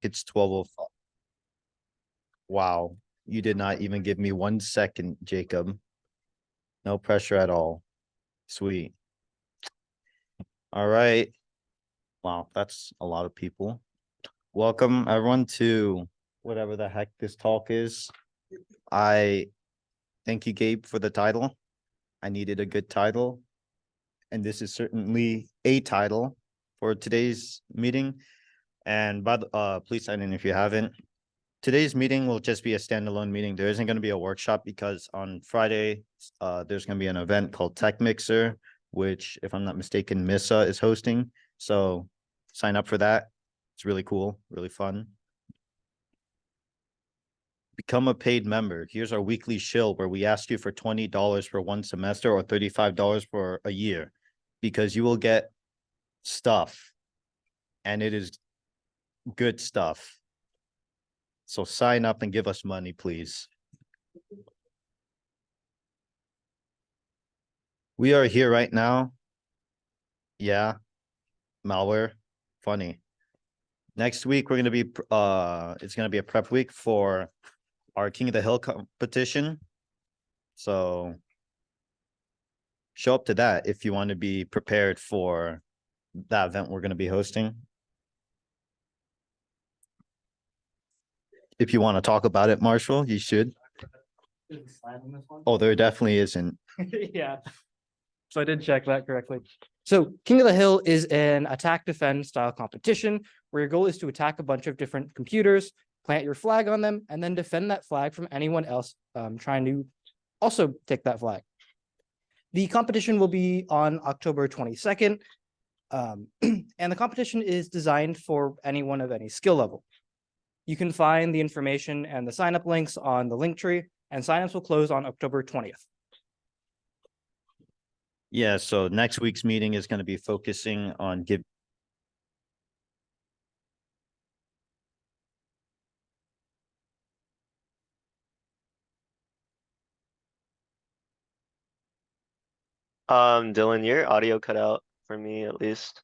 It's 12:05. Wow. You did not even give me 1 second, Jacob. No pressure at all. Sweet. All right. Wow, that's a lot of people. Welcome everyone to whatever the heck this talk is. I thank you, Gabe, for the title. I needed a good title, and this is certainly a title for today's meeting. And please sign in if you haven't. Today's meeting will just be a standalone meeting. There isn't going to be a workshop because on Friday, there's going to be an event called Tech Mixer, which, if I'm not mistaken, Missa is hosting. So sign up for that. It's really cool, really fun. Become a paid member. Here's our weekly shill where we ask you for $20 for 1 semester or $35 for a year, because you will get stuff, and it is good stuff. So sign up and give us money, please. We are here right now. Yeah. Malware. Funny. Next week, we're going to be, it's going to be a prep week for our King of the Hill competition. So show up to that if you want to be prepared for that event we're going to be hosting. If you want to talk about it, Marshall, you should. Oh, there definitely isn't. Yeah. So I did check that correctly. So King of the Hill is an attack defend style competition where your goal is to attack a bunch of different computers, plant your flag on them, and then defend that flag from anyone else trying to also take that flag. The competition will be on October 22nd. And the competition is designed for anyone of any skill level. You can find the information and the sign-up links on the link tree, and signups will close on October 20th. Yeah, so next week's meeting is going to be focusing on Dylan, your audio cut out for me at least.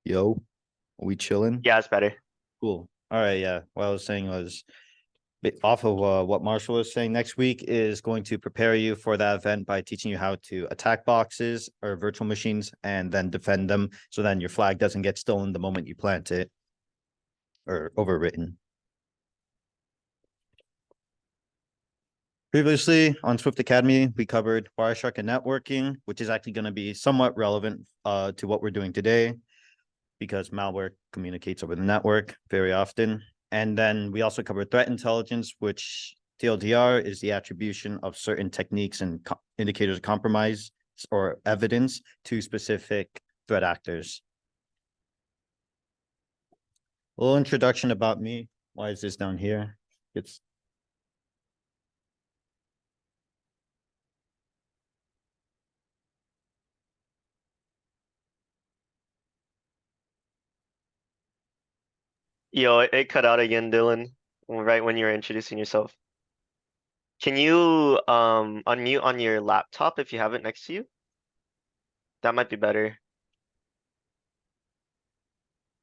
Yo, are we chilling? Yeah, it's better. Cool. All right, yeah. What I was saying was, off of what Marshall was saying, next week is going to prepare you for that event by teaching you how to attack boxes or virtual machines and then defend them, so then your flag doesn't get stolen the moment you plant it or overwritten. Previously on Swift Academy, we covered Wireshark and networking, which is actually going to be somewhat relevant to what we're doing today, because malware communicates over the network very often. And then we also covered threat intelligence, which TLDR is the attribution of certain techniques and indicators of compromise or evidence to specific threat actors. A little introduction about me. Why is this down here? It's Yo, it cut out again, Dylan, right when you were introducing yourself. Can you unmute on your laptop if you have it next to you? That might be better.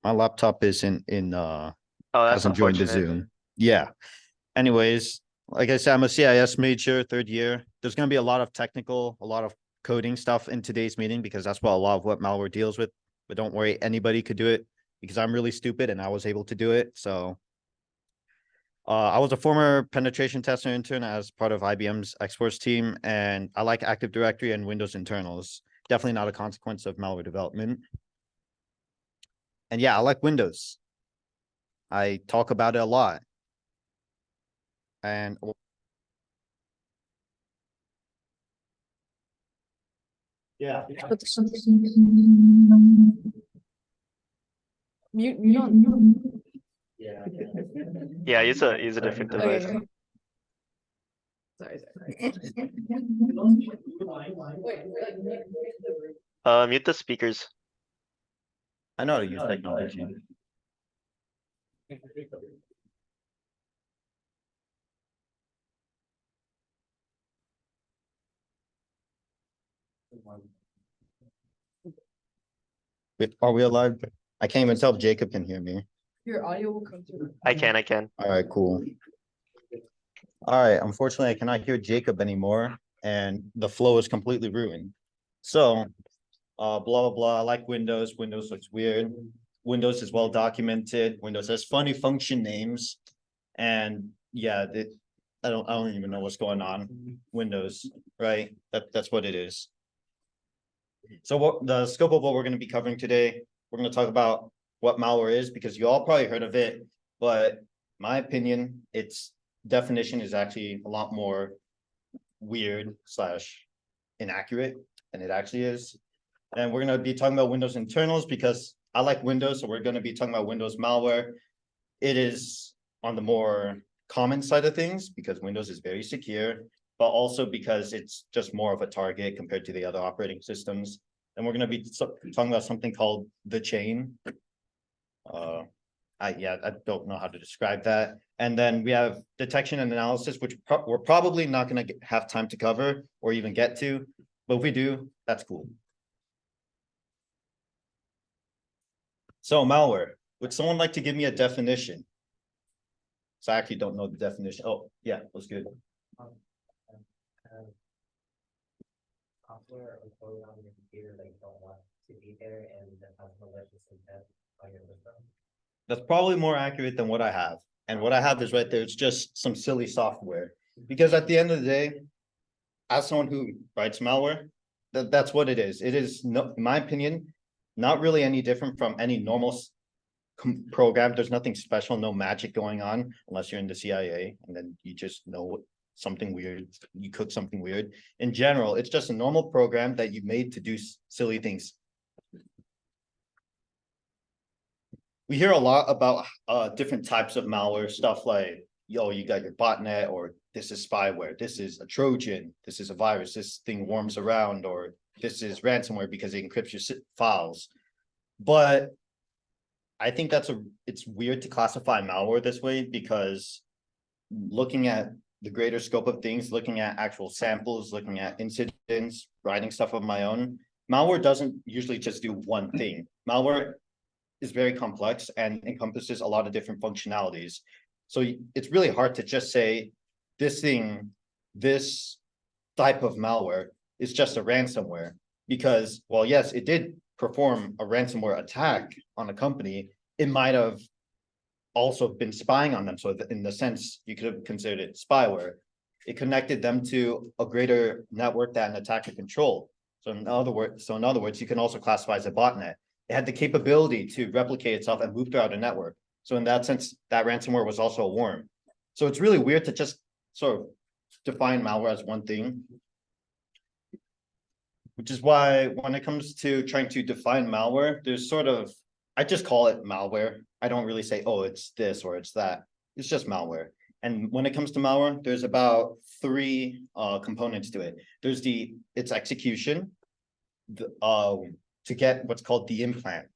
my laptop isn't Oh, that's hasn't joined the unfortunate. Zoom. Yeah. Anyways, like I said, I'm a CIS major, 3rd year. There's going to be a lot of technical, a lot of coding stuff in today's meeting, because that's what a lot of what malware deals with. But don't worry, anybody could do it, because I'm really stupid and I was able to do it. So I was a former penetration tester intern as part of IBM's X-Force team, and I like Active Directory and Windows internals. Definitely not a consequence of malware development. And yeah, I like Windows. I talk about it a lot. And yeah. Yeah, use a different device. Sorry. Mute the speakers. I know how to use technology. Are we alive? I can't even tell if Jacob can hear me. Your audio will come through. I can. All right, cool. All right, unfortunately, I cannot hear Jacob anymore, and the flow is completely ruined. So, blah, blah, blah, I like Windows. Windows looks weird. Windows is well documented. Windows has funny function names. And yeah, I don't even know what's going on. Windows, right? That's what it is. So what the scope of what we're going to be covering today, we're going to talk about what malware is, because you all probably heard of it, but my opinion, its definition is actually a lot more weird / inaccurate than it actually is. And we're going to be talking about Windows internals because I like Windows, so we're going to be talking about Windows malware. It is on the more common side of things because Windows is very secure, but also because it's just more of a target compared to the other operating systems. And we're going to be talking about something called the chain. I don't know how to describe that. And then we have detection and analysis, which we're probably not going to have time to cover or even get to, but if we do, that's cool. So malware, would someone like to give me a definition? So I actually don't know the definition. Oh, yeah, that's good. Software or code on your computer that you don't want to be there and that has malicious intent on your system. That's probably more accurate than what I have. And what I have is right there. It's just some silly software. Because at the end of the day, as someone who writes malware, that's what it is. It is, no, in my opinion, not really any different from any normal program. There's nothing special, no magic going on, unless you're in the CIA, and then you just know something weird, you cook something weird. In general, it's just a normal program that you made to do silly things. We hear a lot about different types of malware, stuff like, yo, you got your botnet, or this is spyware, this is a Trojan, this is a virus, this thing worms around, or this is ransomware because it encrypts your files. But I think it's weird to classify malware this way, because looking at the greater scope of things, looking at actual samples, looking at incidents, writing stuff of my own, malware doesn't usually just do one thing. Malware is very complex and encompasses a lot of different functionalities. So it's really hard to just say this type of malware is just a ransomware, because, well, yes, it did perform a ransomware attack on a company. It might have also been spying on them. So in the sense, you could have considered it spyware. It connected them to a greater network that an attacker controlled. So in other words, you can also classify as a botnet. It had the capability to replicate itself and move throughout a network. So in that sense, that ransomware was also a worm. So it's really weird to just sort of define malware as one thing. Which is why when it comes to trying to define malware, there's I just call it malware. I don't really say, oh, it's this or it's that. It's just malware. And when it comes to malware, there's about 3 components to it. There's its execution, to get what's called the implant.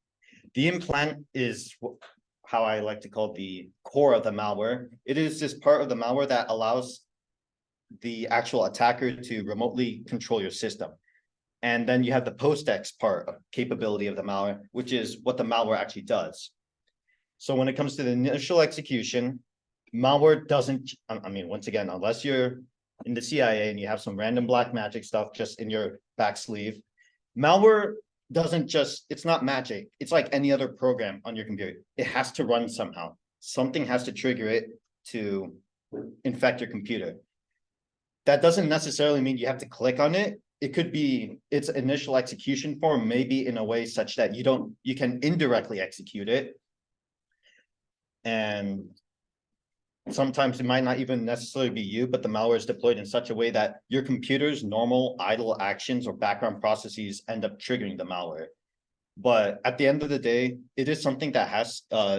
The implant is how I like to call the core of the malware. It is this part of the malware that allows the actual attacker to remotely control your system. And then you have the post-ex part of capability of the malware, which is what the malware actually does. So when it comes to the initial execution, malware doesn't, I mean, once again, unless you're in the CIA and you have some random black magic stuff just in your back sleeve, malware doesn't just, it's not magic. It's like any other program on your computer. It has to run somehow. Something has to trigger it to infect your computer. That doesn't necessarily mean you have to click on it. It could be its initial execution form, maybe in a way such that you can indirectly execute it. And sometimes it might not even necessarily be you, but the malware is deployed in such a way that your computer's normal idle actions or background processes end up triggering the malware. But at the end of the day, it is something that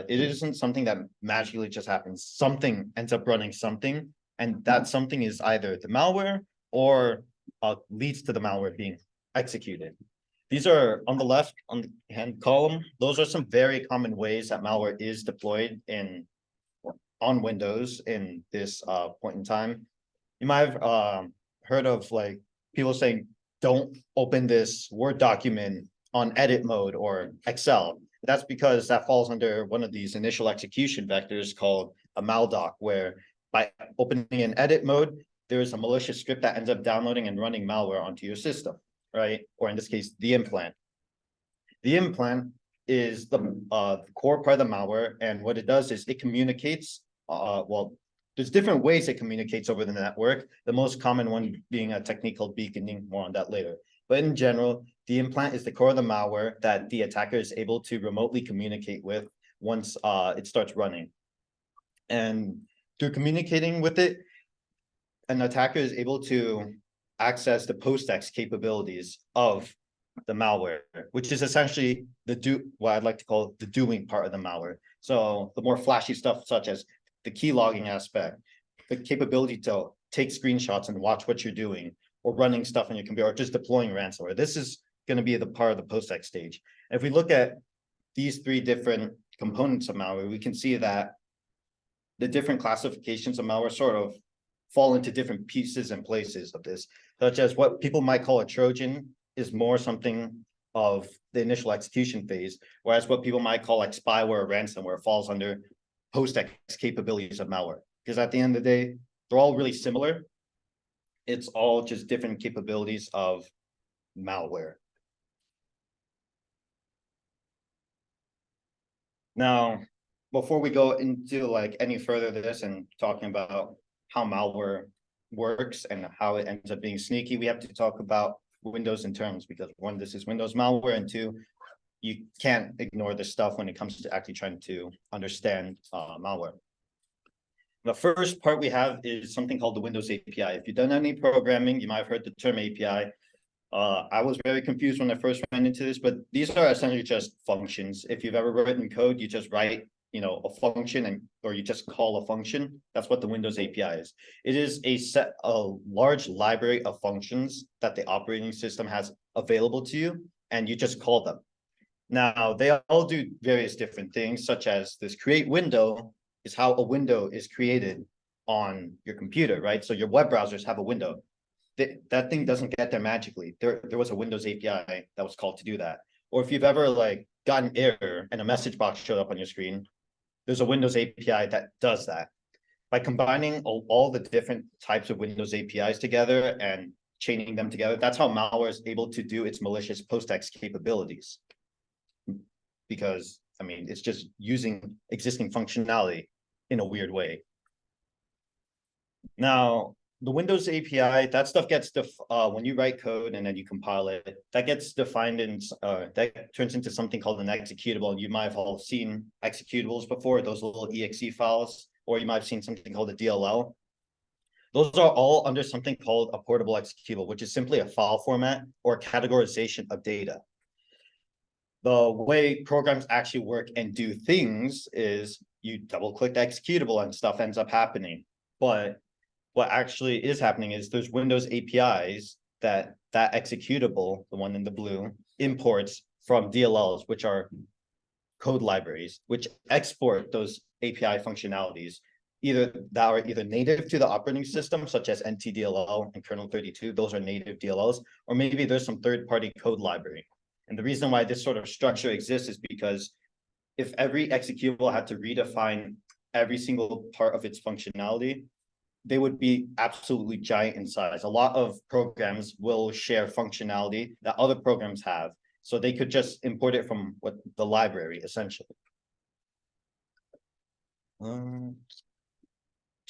it isn't something that magically just happens. Something ends up running something, and that something is either the malware or leads to the malware being executed. These are on the left, on the hand column. Those are some very common ways that malware is deployed on Windows in this point in time. You might have heard of like people saying don't open this Word document on edit mode or Excel. That's because that falls under one of these initial execution vectors called a maldoc, where by opening in edit mode, there's a malicious script that ends up downloading and running malware onto your system, right? Or in this case, the implant. The implant is the core part of the malware, and what it does is it communicates, well, there's different ways it communicates over the network, the most common one being a technique called beaconing, more on that later. But in general, the implant is the core of the malware that the attacker is able to remotely communicate with once it starts running. And through communicating with it, an attacker is able to access the post-X capabilities of the malware, which is essentially what I'd like to call the doing part of the malware. So the more flashy stuff, such as the key logging aspect, the capability to take screenshots and watch what you're doing, or running stuff on your computer, or just deploying ransomware. This is going to be the part of the post-X stage. If we look at these three different components of malware, we can see that the different classifications of malware sort of fall into different pieces and places of this, such as what people might call a Trojan is more something of the initial execution phase, whereas what people might call like spyware or ransomware falls under post-X capabilities of malware. Because at the end of the day, they're all really similar. It's all just different capabilities of malware. Now, before we go into like any further this and talking about how malware works and how it ends up being sneaky, we have to talk about Windows internals, because one, this is Windows malware, and two, you can't ignore this stuff when it comes to actually trying to understand malware. The first part we have is something called the Windows API. If you've done any programming, you might have heard the term API. I was very confused when I first ran into this, but these are essentially just functions. If you've ever written code, you just write, a function or you just call a function. That's what the Windows API is. It is a large library of functions that the operating system has available to you, and you just call them. Now, they all do various different things, such as this create window is how a window is created on your computer, right? So your web browsers have a window. That thing doesn't get there magically. There was a Windows API that was called to do that. Or if you've ever gotten an error and a message box showed up on your screen, there's a Windows API that does that. By combining all the different types of Windows APIs together and chaining them together, that's how malware is able to do its malicious post-X capabilities. Because, it's just using existing functionality in a weird way. Now, the Windows API, that stuff gets when you write code and then you compile it, that gets defined that turns into something called an executable. You might have all seen executables before, those little exe files, or you might have seen something called a DLL. Those are all under something called a portable executable, which is simply a file format or categorization of data. The way programs actually work and do things is you double click the executable and stuff ends up happening. But what actually is happening is there's Windows APIs that executable, the one in the blue, imports from DLLs, which are code libraries, which export those API functionalities, either native to the operating system, such as NTDLL and kernel 32, those are native DLLs, or maybe there's some third-party code library. And the reason why this sort of structure exists is because if every executable had to redefine every single part of its functionality, they would be absolutely giant in size. A lot of programs will share functionality that other programs have, so they could just import it from the library, essentially.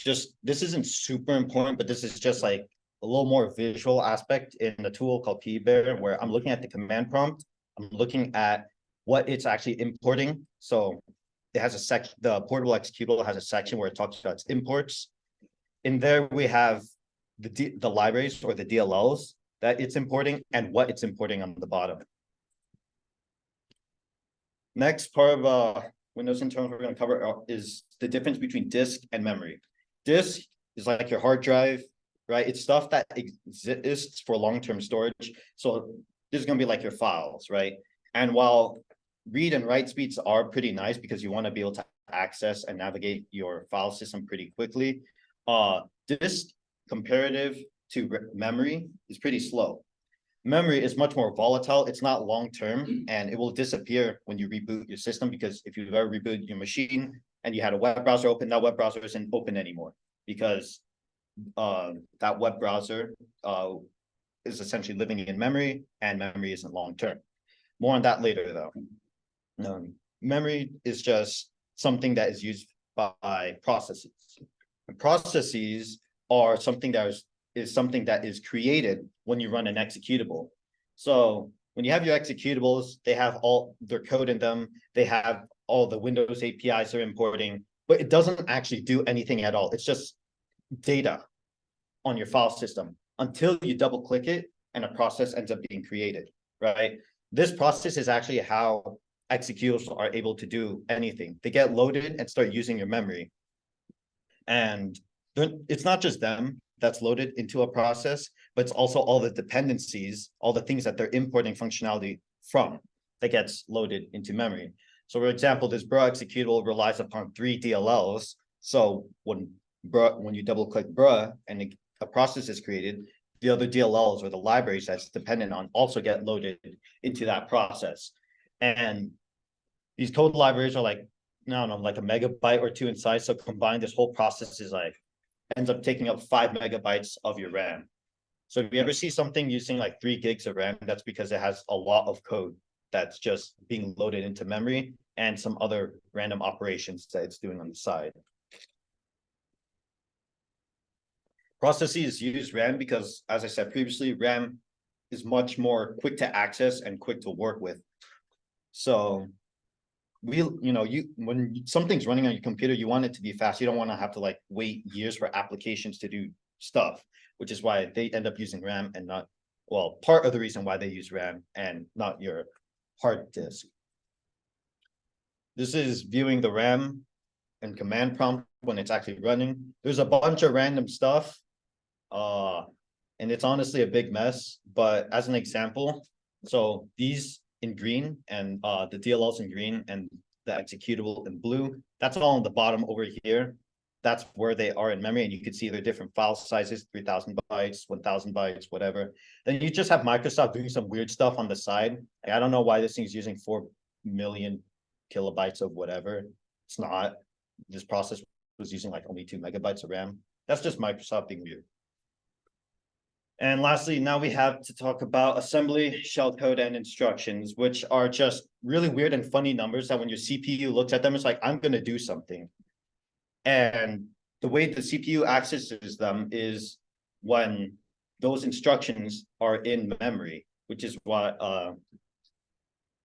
This isn't super important, but this is just like a little more visual aspect in the tool called PBear, where I'm looking at the command prompt. I'm looking at what it's actually importing. So it has a section, the portable executable has a section where it talks about its imports. In there, we have the libraries or the DLLs that it's importing and what it's importing on the bottom. Next part of Windows internals we're going to cover is the difference between disk and memory. Disk is like your hard drive, right? It's stuff that exists for long-term storage. So this is going to be like your files, right? And while read and write speeds are pretty nice because you want to be able to access and navigate your file system pretty quickly, disk comparative to memory is pretty slow. memory is much more volatile. It's not long-term, and it will disappear when you reboot your system, because if you've ever rebooted your machine and you had a web browser open, that web browser isn't open anymore, because that web browser is essentially living in memory, and memory isn't long-term. More on that later, though. Memory is just something that is used by processes. And processes are something that is something that is created when you run an executable. So when you have your executables, they have all their code in them. They have all the Windows APIs they're importing, but it doesn't actually do anything at all. It's just data on your file system until you double click it and a process ends up being created, right? This process is actually how executables are able to do anything. They get loaded and start using your memory. And it's not just them that's loaded into a process, but it's also all the dependencies, all the things that they're importing functionality from that gets loaded into memory. So for example, this br executable relies upon 3 DLLs. So when you double click br and a process is created, the other DLLs or the libraries that's dependent on also get loaded into that process. And these code libraries are like, I don't know, like a megabyte or 2 in size. So combined, this whole process is like, ends up taking up 5 megabytes of your RAM. So if you ever see something using like 3 gigs of RAM, that's because it has a lot of code that's just being loaded into memory and some other random operations that it's doing on the side. Processes use RAM because, as I said previously, RAM is much more quick to access and quick to work with. So when something's running on your computer, you want it to be fast. You don't want to have to like wait years for applications to do stuff, which is why they end up using RAM and not, well, part of the reason why they use RAM and not your hard disk. This is viewing the RAM and command prompt when it's actually running. There's a bunch of random stuff, and it's honestly a big mess. But as an example, so these in green and the DLLs in green and the executable in blue, that's all on the bottom over here. That's where they are in memory, and you can see their different file sizes, 3,000 bytes, 1,000 bytes, whatever. Then you just have Microsoft doing some weird stuff on the side. Like, I don't know why this thing's using 4 million kilobytes of whatever. It's not. This process was using like only 2 megabytes of RAM. That's just Microsoft being weird. And lastly, now we have to talk about assembly, shellcode, and instructions, which are just really weird and funny numbers that when your CPU looks at them, it's like, I'm going to do something. And the way the CPU accesses them is when those instructions are in memory, which is what,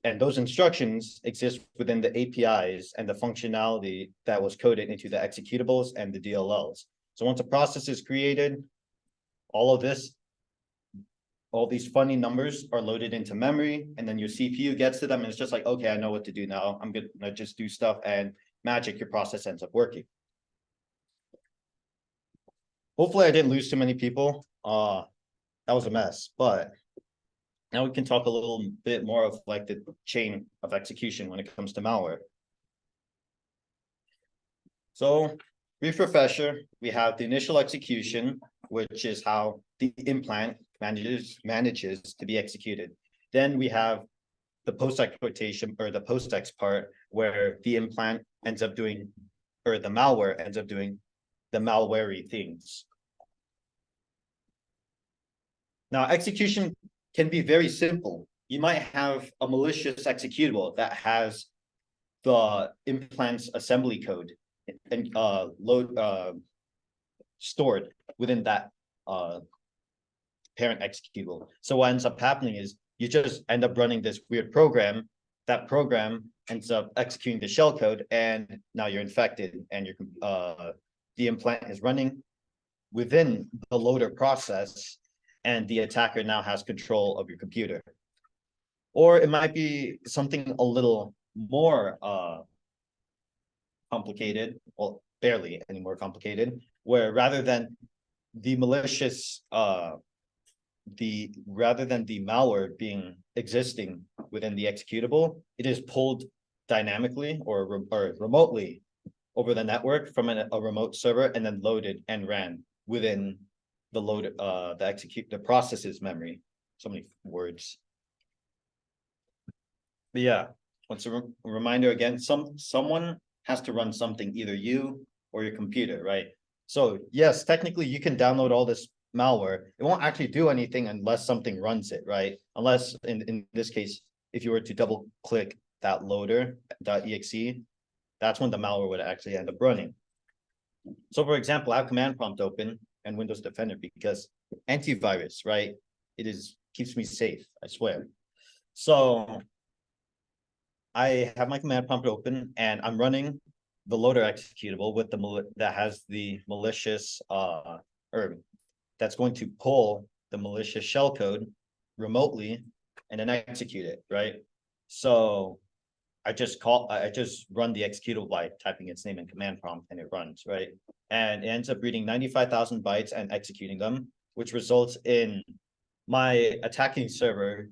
and those instructions exist within the APIs and the functionality that was coded into the executables and the DLLs. So once a process is created, all these funny numbers are loaded into memory, and then your CPU gets to them, and it's just like, okay, I know what to do now. I'm gonna just do stuff, and magic, your process ends up working. Hopefully I didn't lose too many people. That was a mess, but now we can talk a little bit more of like the chain of execution when it comes to malware. So brief refresher, we have the initial execution, which is how the implant manages to be executed. Then we have the post-exploitation or the post-ex part, where the implant ends up doing, or the malware ends up doing the malware-y things. Now, execution can be very simple. You might have a malicious executable that has the implant's assembly code and stored within that parent executable. So what ends up happening is you just end up running this weird program. That program ends up executing the shellcode, and now you're infected, and the implant is running within the loader process, and the attacker now has control of your computer. Or it might be something a little more complicated, well, barely any more complicated, where rather than the malicious rather than the malware existing within the executable, it is pulled dynamically or remotely over the network from a remote server, and then loaded and ran within the process's memory. So many words. But yeah, once a reminder again, someone has to run something, either you or your computer, right? So yes, technically you can download all this malware. It won't actually do anything unless something runs it, right? Unless in this case, if you were to double click that loader.exe, that's when the malware would actually end up running. So for example, I have command prompt open and Windows Defender because antivirus, right? It keeps me safe, I swear. So I have my command prompt open and I'm running the loader executable with that has the malicious or that's going to pull the malicious shellcode remotely and then execute it, right? So I just run the executable by typing its name in command prompt and it runs, right? And it ends up reading 95,000 bytes and executing them, which results in my attacking server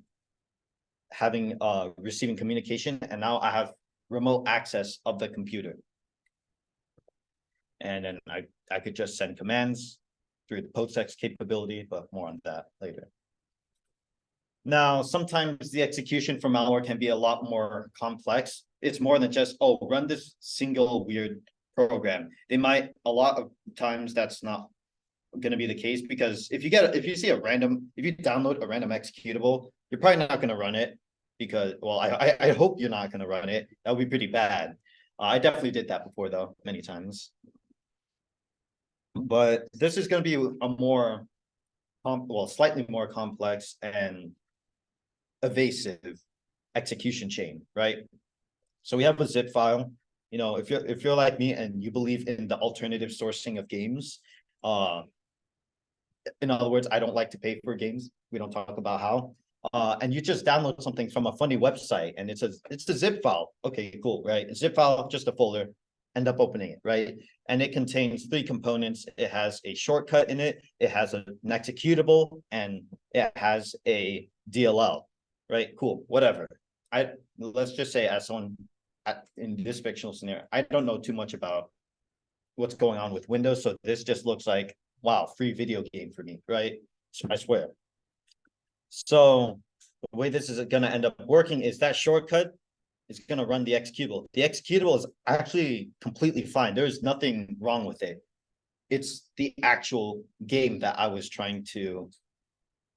having receiving communication, and now I have remote access of the computer. And then I could just send commands through the PostX capability, but more on that later. Now, sometimes the execution for malware can be a lot more complex. It's more than just, oh, run this single weird program. A lot of times that's not going to be the case, because if you download a random executable, you're probably not going to run it because, well, I hope you're not going to run it. That would be pretty bad. I definitely did that before though, many times. But this is going to be a more, slightly more complex and evasive execution chain, right? So we have a zip file. You know, if you're like me and you believe in the alternative sourcing of games, in other words, I don't like to pay for games. We don't talk about how. And you just download something from a funny website and it's a zip file. Okay, cool, right? A zip file, just a folder, end up opening it, right? And it contains 3 components. It has a shortcut in it, it has an executable, and it has a DLL, right? Cool, whatever. Let's just say, as someone in this fictional scenario, I don't know too much about what's going on with Windows, so this just looks like, wow, free video game for me, right? I swear. So the way this is going to end up working is that shortcut is going to run the executable. The executable is actually completely fine. There's nothing wrong with it. It's the actual game that I was trying to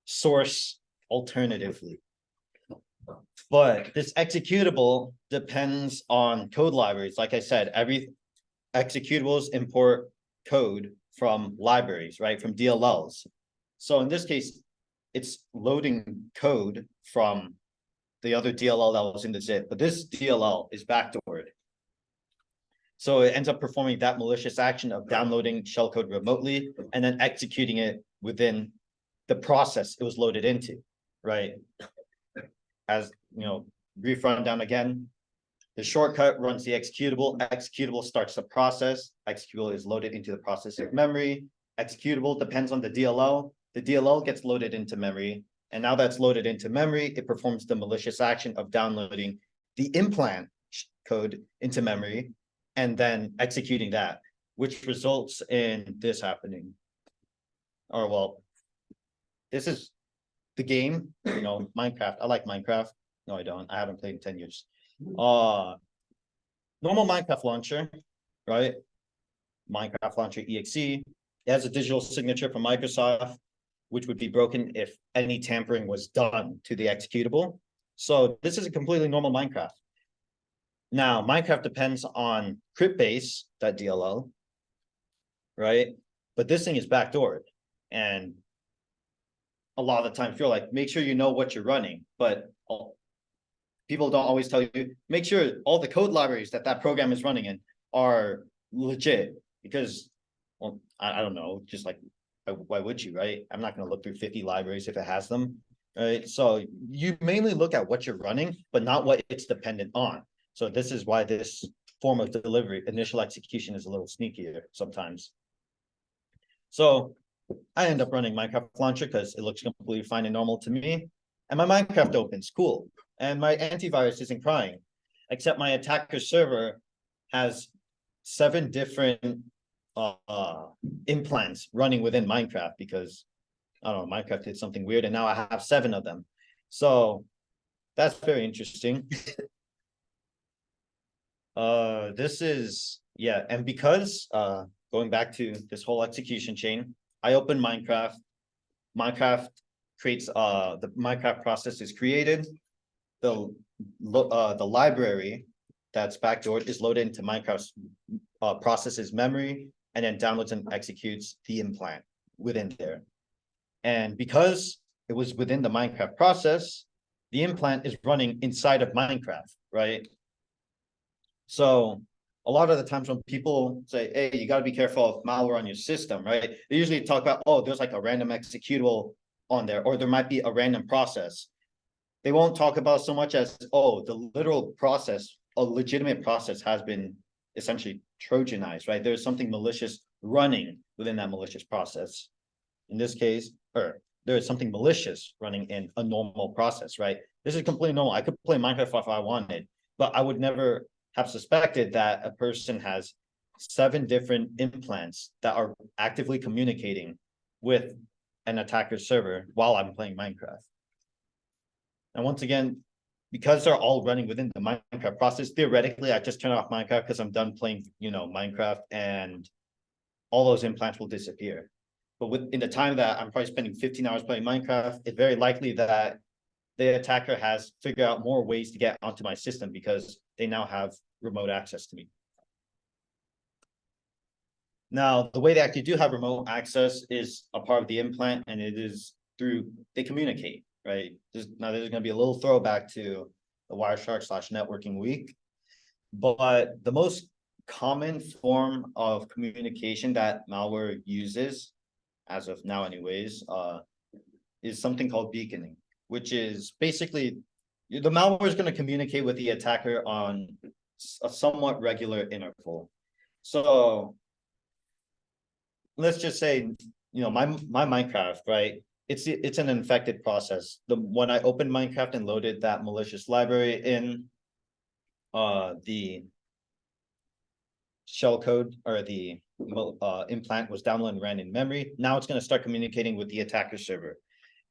source alternatively. But this executable depends on code libraries. Like I said, every executables import code from libraries, right? From DLLs. So in this case, it's loading code from the other DLL that was in the zip, but this DLL is backdoored. So it ends up performing that malicious action of downloading shellcode remotely and then executing it within the process it was loaded into, right? As you know, brief rundown again. The shortcut runs the executable. Executable starts the process. Executable is loaded into the processor memory. Executable depends on the DLL. The DLL gets loaded into memory. And now that's loaded into memory, it performs the malicious action of downloading the implant code into memory and then executing that, which results in this happening. Or well, this is the game, you know, Minecraft. I like Minecraft. No, I don't. I haven't played in 10 years. Normal Minecraft launcher, right? Minecraft launcher exe. It has a digital signature from Microsoft, which would be broken if any tampering was done to the executable. So this is a completely normal Minecraft. Now, Minecraft depends on cryptbase.dll, right? But this thing is backdoored. And a lot of the time, feel like, make sure you know what you're running. But people don't always tell you, make sure all the code libraries that program is running in are legit. Because, well, I don't know, just like, why would you, right? I'm not going to look through 50 libraries if it has them, right? So you mainly look at what you're running, but not what it's dependent on. So this is why this form of delivery, initial execution, is a little sneakier sometimes. So I end up running Minecraft launcher because it looks completely fine and normal to me. And my Minecraft opens, cool. And my antivirus isn't crying, except my attacker server has 7 different implants running within Minecraft because I don't know, Minecraft did something weird, and now I have 7 of them. So that's very interesting. This is, yeah, and because going back to this whole execution chain, I open Minecraft. Minecraft creates the Minecraft process is created. The library that's backdoored is loaded into Minecraft's process's memory, and then downloads and executes the implant within there. And because it was within the Minecraft process, the implant is running inside of Minecraft, right? So a lot of the times when people say, hey, you got to be careful of malware on your system, right? They usually talk about, oh, there's like a random executable on there, or there might be a random process. They won't talk about so much as, oh, the literal process, a legitimate process has been essentially Trojanized, right? There's something malicious running within that malicious process. In this case, or there is something malicious running in a normal process, right? This is completely normal. I could play Minecraft if I wanted, but I would never have suspected that a person has 7 different implants that are actively communicating with an attacker's server while I'm playing Minecraft. And once again, because they're all running within the Minecraft process, theoretically, I just turn off Minecraft because I'm done playing, Minecraft, and all those implants will disappear. But in the time that I'm probably spending 15 hours playing Minecraft, it's very likely that the attacker has figured out more ways to get onto my system because they now have remote access to me. Now, the way they actually do have remote access is a part of the implant, and it is through, they communicate, right? There's going to be a little throwback to the Wireshark/networking week, but the most common form of communication that malware uses, as of now anyways, is something called beaconing, which is basically the malware is going to communicate with the attacker on a somewhat regular interval. So let's just say, my Minecraft, right? It's an infected process. When I opened Minecraft and loaded that malicious library in, the shell code or the implant was downloaded and ran in memory. Now it's going to start communicating with the attacker server.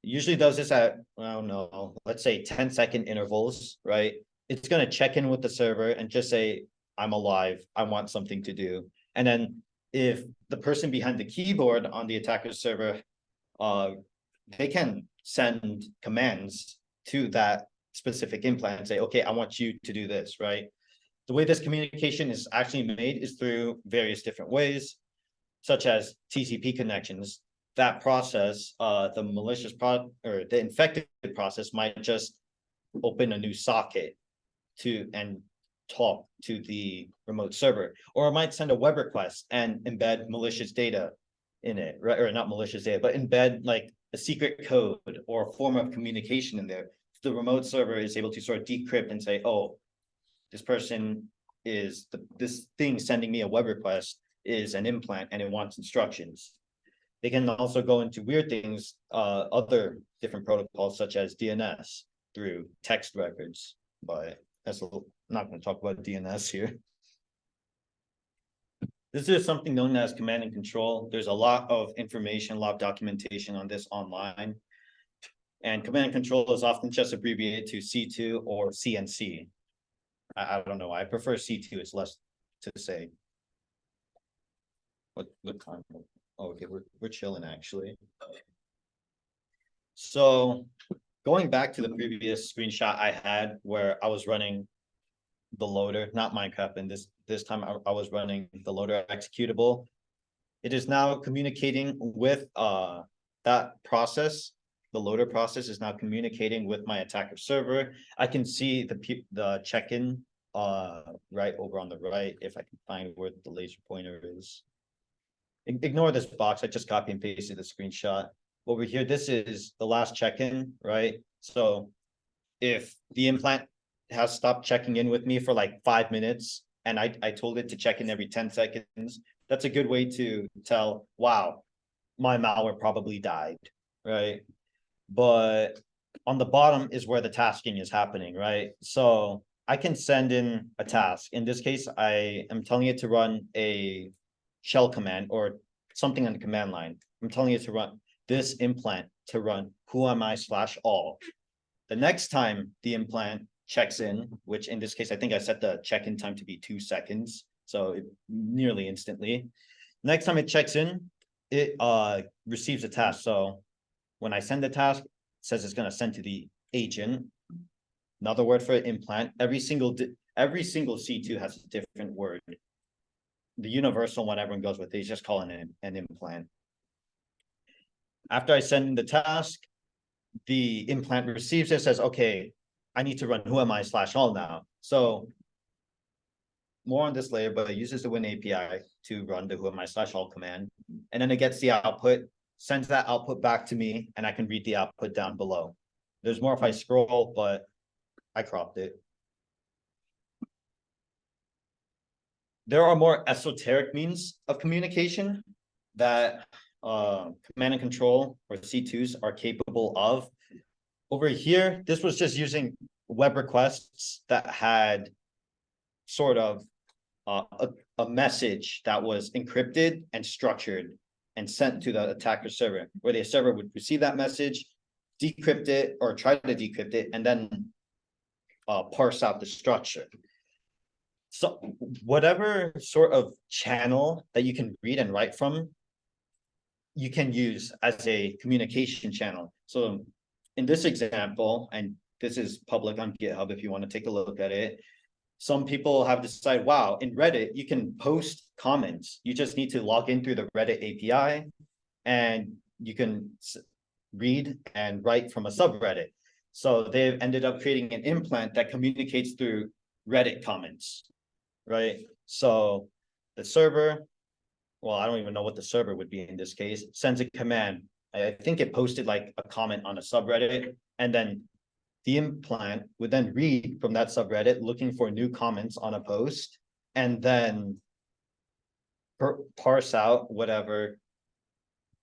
It usually does this at, I don't know, let's say 10-second intervals, right? It's going to check in with the server and just say, I'm alive, I want something to do. And then if the person behind the keyboard on the attacker server, they can send commands to that specific implant and say, okay, I want you to do this, right? The way this communication is actually made is through various different ways, such as TCP connections. That process, the malicious or the infected process might just open a new socket and talk to the remote server, or it might send a web request and embed malicious data in it, right? Or not malicious data, but embed like a secret code or a form of communication in there. The remote server is able to sort of decrypt and say, oh, this person is this thing sending me a web request is an implant and it wants instructions. They can also go into weird things, other different protocols such as DNS through text records, but I'm not going to talk about DNS here. This is something known as command and control. There's a lot of information, a lot of documentation on this online. And command and control is often just abbreviated to C2 or CNC. I don't know. I prefer C2. It's less to say. What time? Oh, okay, we're chilling actually. So going back to the previous screenshot I had where I was running the loader, not Minecraft, and this time I was running the loader executable. It is now communicating with that process. The loader process is now communicating with my attacker server. I can see the check-in right over on the right if I can find where the laser pointer is. Ignore this box. I just copy and pasted the screenshot. Over here, this is the last check-in, right? So if the implant has stopped checking in with me for like 5 minutes and I told it to check in every 10 seconds, that's a good way to tell, wow, my malware probably died, right? But on the bottom is where the tasking is happening, right? So I can send in a task. In this case, I am telling it to run a shell command or something on the command line. I'm telling it to run this implant to run whoami/all. The next time the implant checks in, which in this case, I think I set the check-in time to be 2 seconds, so nearly instantly. Next time it checks in, it receives a task. So when I send the task, it says it's going to send to the agent. Another word for implant. Every single C2 has a different word. The universal one everyone goes with, they just call it an implant. After I send in the task, the implant receives it, says, okay, I need to run whoami/all now. So more on this later, but it uses the Win API to run the whoami/all command. And then it gets the output, sends that output back to me, and I can read the output down below. There's more if I scroll, but I cropped it. There are more esoteric means of communication that command and control or C2s are capable of. Over here, this was just using web requests that had sort of a message that was encrypted and structured and sent to the attacker server, where the server would receive that message, decrypt it or try to decrypt it, and then parse out the structure. So whatever sort of channel that you can read and write from, you can use as a communication channel. So in this example, and this is public on GitHub if you want to take a look at it, some people have decided, wow, in Reddit, you can post comments. You just need to log in through the Reddit API and you can read and write from a subreddit. So they've ended up creating an implant that communicates through Reddit comments, right? So the server, well, I don't even know what the server would be in this case, sends a command. I think it posted like a comment on a subreddit, and then the implant would then read from that subreddit looking for new comments on a post, and then parse out whatever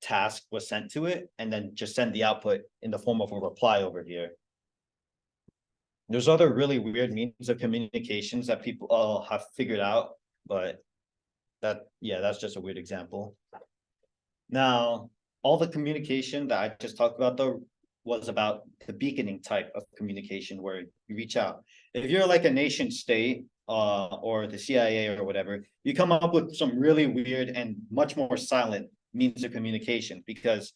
task was sent to it, and then just send the output in the form of a reply over here. There's other really weird means of communications that people have figured out, but that's just a weird example. Now, all the communication that I just talked about though was about the beaconing type of communication where you reach out. If you're like a nation state or the CIA or whatever, you come up with some really weird and much more silent means of communication, because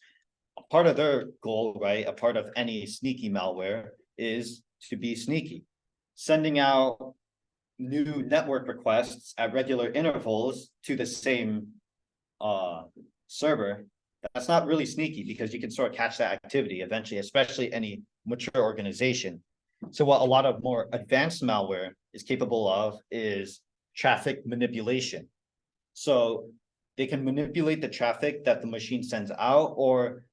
a part of their goal, right, a part of any sneaky malware is to be sneaky, sending out new network requests at regular intervals to the same server. That's not really sneaky because you can sort of catch that activity eventually, especially any mature organization. So what a lot of more advanced malware is capable of is traffic manipulation. So they can manipulate the traffic that the machine sends out or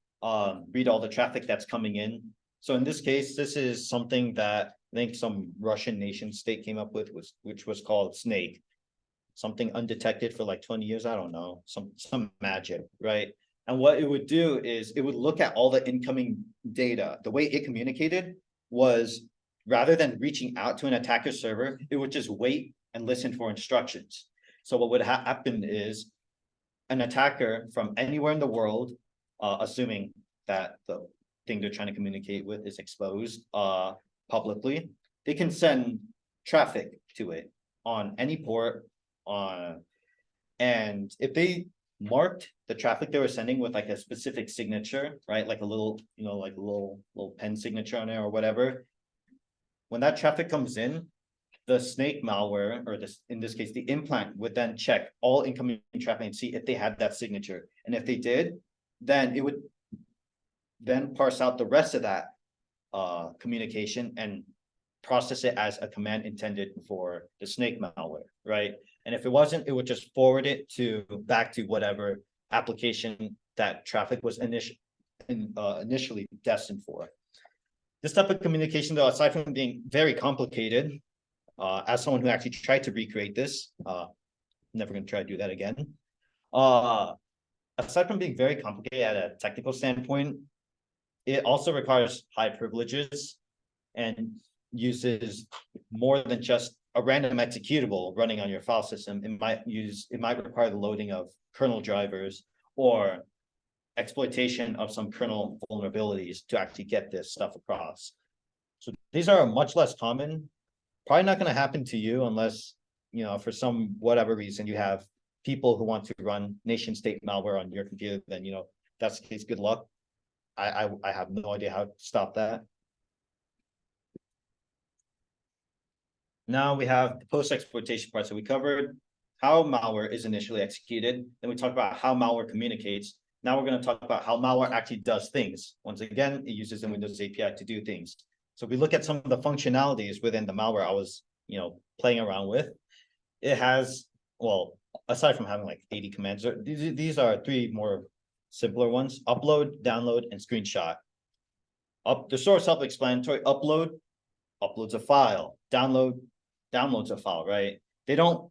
read all the traffic that's coming in. So in this case, this is something that I think some Russian nation state came up with, which was called Snake. Something undetected for like 20 years, I don't know, some magic, right? And what it would do is it would look at all the incoming data. The way it communicated was, rather than reaching out to an attacker server, it would just wait and listen for instructions. So what would happen is an attacker from anywhere in the world, assuming that the thing they're trying to communicate with is exposed publicly, they can send traffic to it on any port. And if they marked the traffic they were sending with like a specific signature, right, like a little, like a little pen signature on it or whatever, when that traffic comes in, the Snake malware, or this, in this case, the implant would then check all incoming traffic and see if they had that signature. And if they did, then it would then parse out the rest of that communication and process it as a command intended for the Snake malware, right? And if it wasn't, it would just forward it back to whatever application that traffic was initially destined for. This type of communication, though, aside from being very complicated, as someone who actually tried to recreate this, never going to try to do that again. Aside from being very complicated at a technical standpoint, it also requires high privileges and uses more than just a random executable running on your file system. It might require the loading of kernel drivers or exploitation of some kernel vulnerabilities to actually get this stuff across. So these are much less common. Probably not going to happen to you unless, you know, for some whatever reason you have people who want to run nation state malware on your computer, then, you know, that's the case, good luck. I have no idea how to stop that. Now we have the post-exploitation part. So we covered how malware is initially executed. Then we talked about how malware communicates. Now we're going to talk about how malware actually does things. Once again, it uses the Windows API to do things. So we look at some of the functionalities within the malware I was, you know, playing around with. It has, well, aside from having like 80 commands, these are three more simpler ones: upload, download, and screenshot. The source self-explanatory. Uploads a file. Downloads a file, right? They don't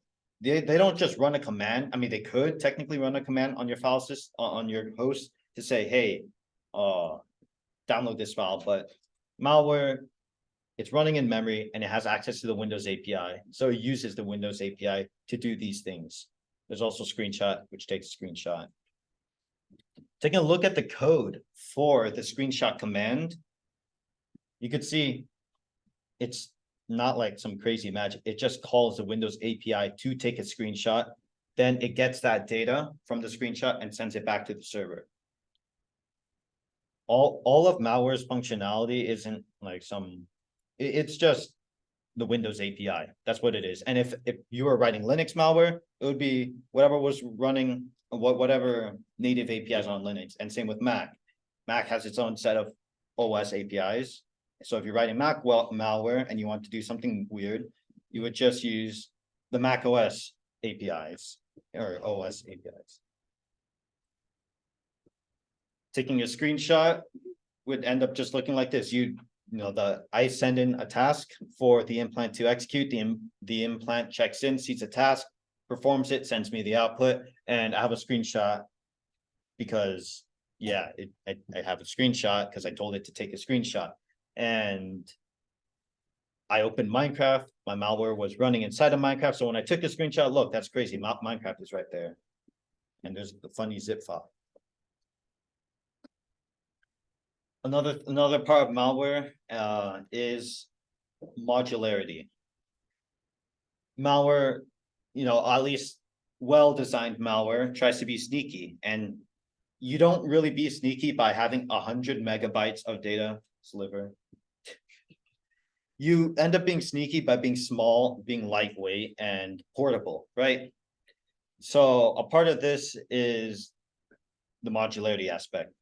just run a command. I mean, they could technically run a command on your file system, on your host, to say, hey, download this file, but malware, it's running in memory and it has access to the Windows API. So it uses the Windows API to do these things. There's also screenshot, which takes a screenshot. Taking a look at the code for the screenshot command, you could see it's not like some crazy magic. It just calls the Windows API to take a screenshot. Then it gets that data from the screenshot and sends it back to the server. All of malware's functionality isn't like it's just the Windows API. That's what it is. And if you were writing Linux malware, it would be whatever was running, whatever native APIs on Linux. And same with Mac. Mac has its own set of OS APIs. So if you're writing Mac malware and you want to do something weird, you would just use the Mac OS APIs or OS APIs. Taking a screenshot would end up just looking like this. I send in a task for the implant to execute. The implant checks in, sees a task, performs it, sends me the output, and I have a screenshot because, yeah, I have a screenshot because I told it to take a screenshot. And I opened Minecraft. My malware was running inside of Minecraft. So when I took a screenshot, look, that's crazy. Minecraft is right there. And there's the funny zip file. Another part of malware is modularity. Malware, at least well-designed malware tries to be sneaky, and you don't really be sneaky by having 100 megabytes of data sliver. You end up being sneaky by being small, being lightweight, and portable, right? So a part of this is the modularity aspect.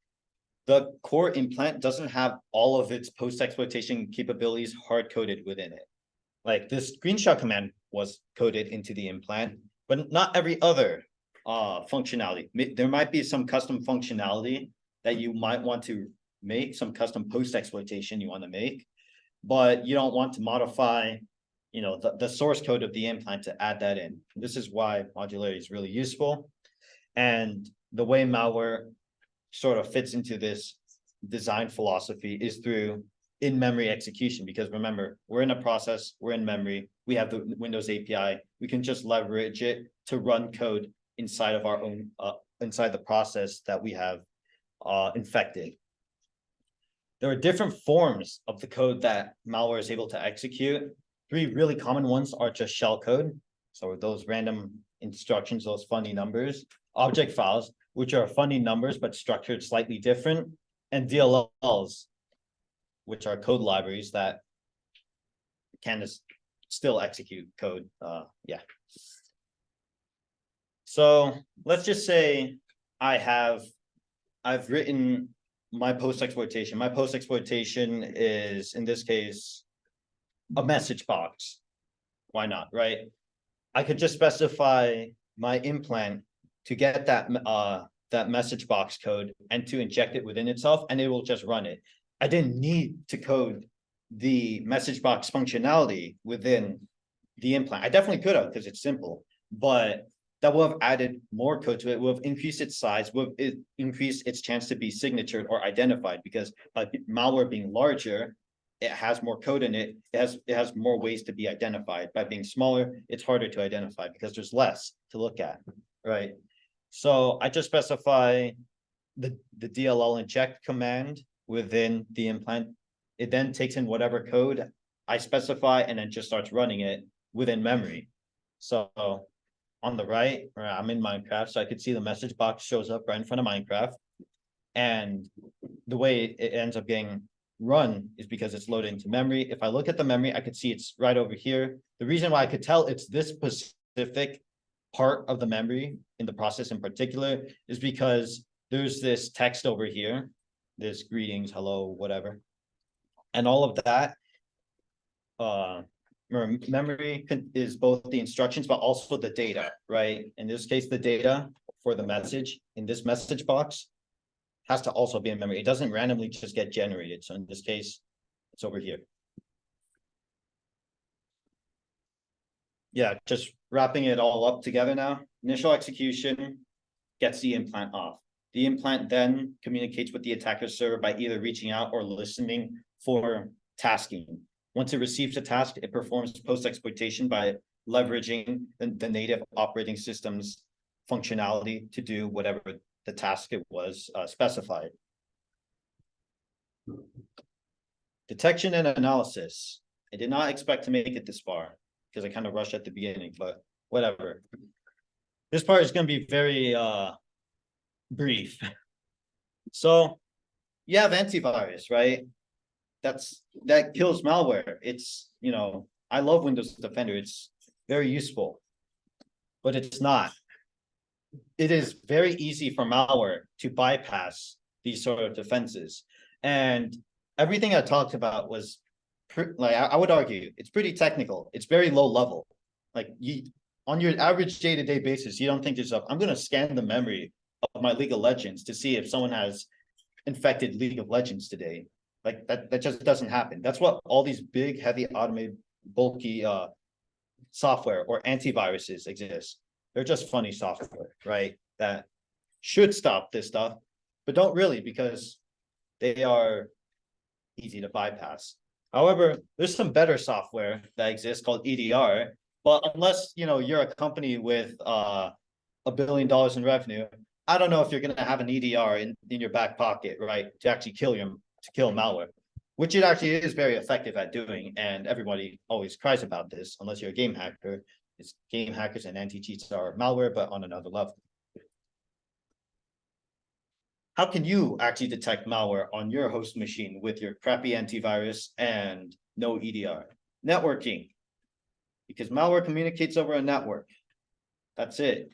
The core implant doesn't have all of its post-exploitation capabilities hard-coded within it. Like this screenshot command was coded into the implant, but not every other functionality. There might be some custom functionality that you might want to make, some custom post-exploitation you want to make, but you don't want to modify, the source code of the implant to add that in. This is why modularity is really useful. And the way malware sort of fits into this design philosophy is through in-memory execution, because remember, we're in a process, we're in memory, we have the Windows API, we can just leverage it to run code inside of our own, inside the process that we have infected. There are different forms of the code that malware is able to execute. Three really common ones are just shell code. So those random instructions, those funny numbers, object files, which are funny numbers, but structured slightly different, and DLLs, which are code libraries that can still execute code. So let's just say I've written my post-exploitation. My post-exploitation is, in this case, a message box. Why not, right? I could just specify my implant to get that message box code and to inject it within itself, and it will just run it. I didn't need to code the message box functionality within the implant. I definitely could have, because it's simple, but that will have added more code to it, will have increased its size, will have increased its chance to be signatured or identified, because by malware being larger, it has more code in it. It has more ways to be identified. By being smaller, it's harder to identify because there's less to look at, right? So I just specify the DLL inject command within the implant. It then takes in whatever code I specify and then just starts running it within memory. So on the right, I'm in Minecraft, so I could see the message box shows up right in front of Minecraft. And the way it ends up getting run is because it's loaded into memory. If I look at the memory, I could see it's right over here. The reason why I could tell it's this specific part of the memory in the process in particular is because there's this text over here, this greetings, hello, whatever. And all of that, memory is both the instructions, but also the data, right? In this case, the data for the message in this message box has to also be in memory. It doesn't randomly just get generated. So in this case, it's over here. Yeah, just wrapping it all up together now. Initial execution gets the implant off. The implant then communicates with the attacker server by either reaching out or listening for tasking. Once it receives a task, it performs post-exploitation by leveraging the native operating system's functionality to do whatever the task it was specified. Detection and analysis. I did not expect to make it this far because I kind of rushed at the beginning, but whatever. This part is going to be very brief. So you have antivirus, right? That kills malware. It's, you know, I love Windows Defender. It's very useful, but it's not. It is very easy for malware to bypass these sort of defenses. And everything I talked about was like, I would argue it's pretty technical. It's very low level. Like on your average day-to-day basis, you don't think to yourself, I'm going to scan the memory of my League of Legends to see if someone has infected League of Legends today. Like that just doesn't happen. That's what all these big, heavy, automated, bulky software or antiviruses exist. They're just funny software, right? That should stop this stuff, but don't really because they are easy to bypass. However, there's some better software that exists called EDR, but unless you're a company with $1 billion in revenue, I don't know if you're going to have an EDR in your back pocket, right, to actually kill malware, which it actually is very effective at doing, and everybody always cries about this unless you're a game hacker. It's game hackers and anti-cheats are malware, but on another level. How can you actually detect malware on your host machine with your crappy antivirus and no EDR? Networking, because malware communicates over a network. That's it.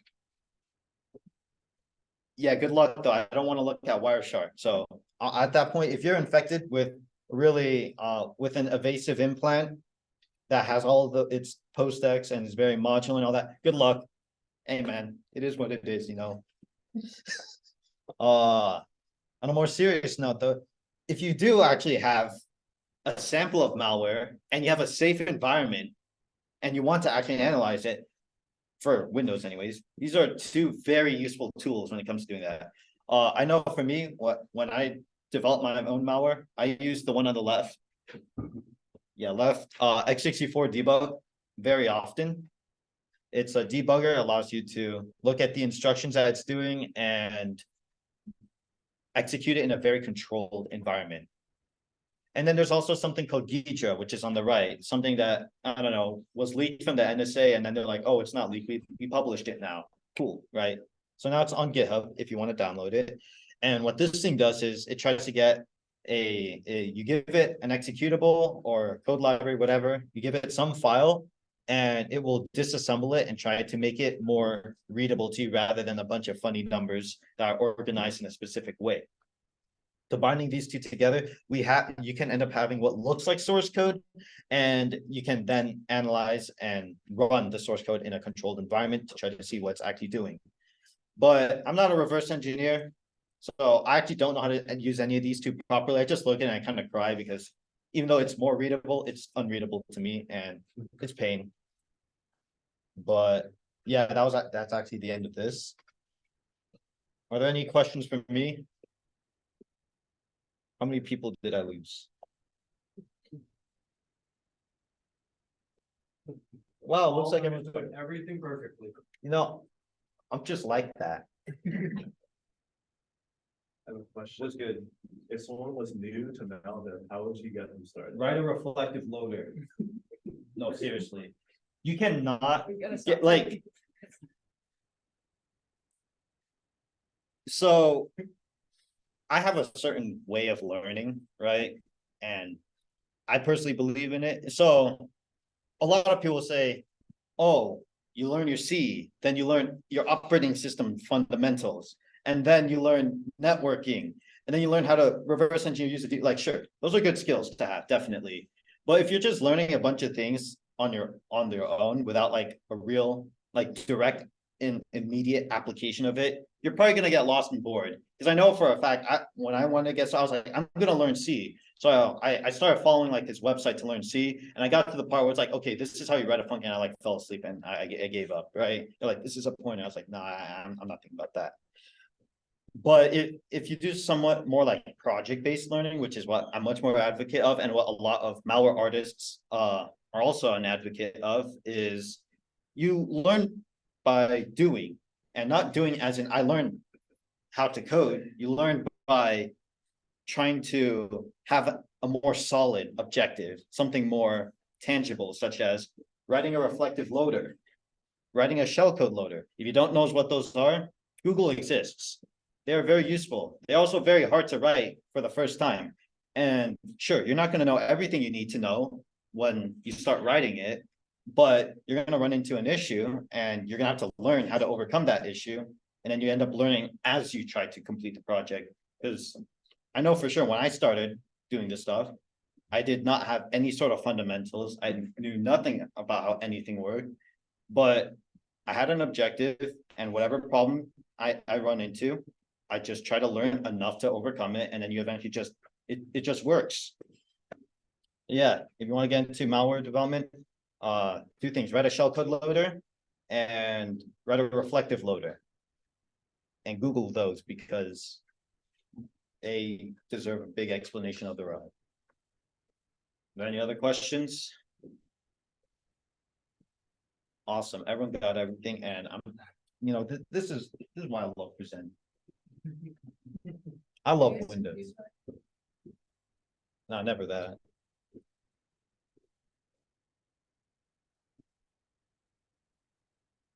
Yeah, good luck though. I don't want to look at Wireshark. So at that point, if you're infected with really with an evasive implant that has all of its post-ex and is very modular and all that, good luck. Hey man, it is what it is, On a more serious note though, if you do actually have a sample of malware and you have a safe environment and you want to actually analyze it, for Windows anyways, these are two very useful tools when it comes to doing that. I know for me, when I develop my own malware, I use the one on the left. Yeah, left, x64 debug very often. It's a debugger, allows you to look at the instructions that it's doing and execute it in a very controlled environment. And then there's also something called Gidra, which is on the right, something that, I don't know, was leaked from the NSA, and then they're like, oh, it's not leaked, we published it now. Cool, right? So now it's on GitHub if you want to download it. And what this thing does is it tries to get you give it an executable or code library, whatever, you give it some file, and it will disassemble it and try to make it more readable to you rather than a bunch of funny numbers that are organized in a specific way. Combining these two together, you can end up having what looks like source code, and you can then analyze and run the source code in a controlled environment to try to see what it's actually doing. But I'm not a reverse engineer, so I actually don't know how to use any of these two properly. I just look at it and I kind of cry because even though it's more readable, it's unreadable to me and it's pain. But yeah, that's actually the end of this. Are there any questions for me? How many people did I lose? Wow, looks like I'm doing everything perfectly. I'm just like that. I have a question. Was good. If someone was new to Malware, how would you get them started? Write a reflective loader. No, seriously. You cannot We gotta get stop like, talking. so. I have a certain way of learning, right? And I personally believe in it. So a lot of people say, oh, you learn your C, then you learn your operating system fundamentals, and then you learn networking, and then you learn how to reverse engineer user, like, sure, those are good skills to have, definitely. But if you're just learning a bunch of things on their own without like a real, like direct immediate application of it, you're probably gonna get lost and bored. Because I know for a fact, when I wanted to get, so I was like, I'm gonna learn C. So I started following like this website to learn C, and I got to the part where it's like, okay, this is how you write a function. And I like fell asleep and I gave up, right? They're like, this is a point. I was like, nah, I'm not thinking about that. But if you do somewhat more like project-based learning, which is what I'm much more advocate of, and what a lot of malware artists are also an advocate of, is you learn by doing, and not doing as in I learned how to code. You learn by trying to have a more solid objective, something more tangible, such as writing a reflective loader, writing a shellcode loader. If you don't know what those are, Google exists. They're very useful. They're also very hard to write for the first time. And sure, you're not going to know everything you need to know when you start writing it, but you're going to run into an issue and you're going to have to learn how to overcome that issue. And then you end up learning as you try to complete the project. Because I know for sure when I started doing this stuff, I did not have any sort of fundamentals. I knew nothing about how anything worked, but I had an objective, and whatever problem I run into, I just try to learn enough to overcome it. And then you eventually just, it just works. Yeah, if you want to get into malware development, two things: write a shellcode loader and write a reflective loader. And Google those because they deserve a big explanation of their own. Are there any other questions? Awesome, everyone got everything, and I'm, this is why I love presenting. I love Windows. No, never that.